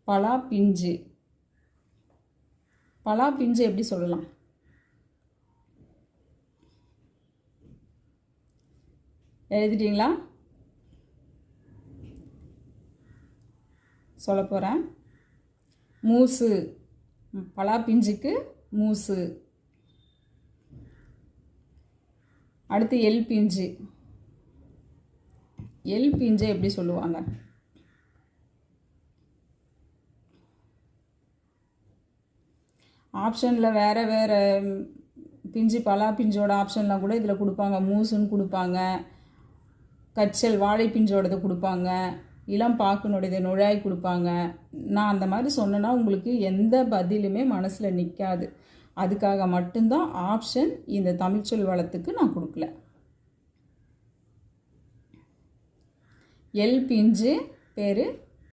பலா பிஞ்சு. பலா பிஞ்சு எப்படி சொல்லலாம்? எழுதிட்டீங்களா? சொல்ல போகிறேன். மூசு. பலா பிஞ்சுக்கு மூசு. அடுத்து எல் பிஞ்சு. எல் பிஞ்சை எப்படி சொல்லுவாங்க? ஆப்ஷனில் வேறு வேறு பிஞ்சு, பலா பிஞ்சோட ஆப்ஷன்லாம் கூட இதில் கொடுப்பாங்க. மூசுன்னு கொடுப்பாங்க, கச்சல் வாழை பிஞ்சோடது கொடுப்பாங்க, இளம் பாக்குனுடையது நுழாய் கொடுப்பாங்க. நான் அந்த மாதிரி சொன்னேன்னா உங்களுக்கு எந்த பதிலுமே மனசில் நிற்காது. அதுக்காக மட்டும்தான் ஆப்ஷன் இந்த தமிழ்ச்சொல் வளத்துக்கு நான் கொடுக்கல. எல் பிஞ்சு பேர்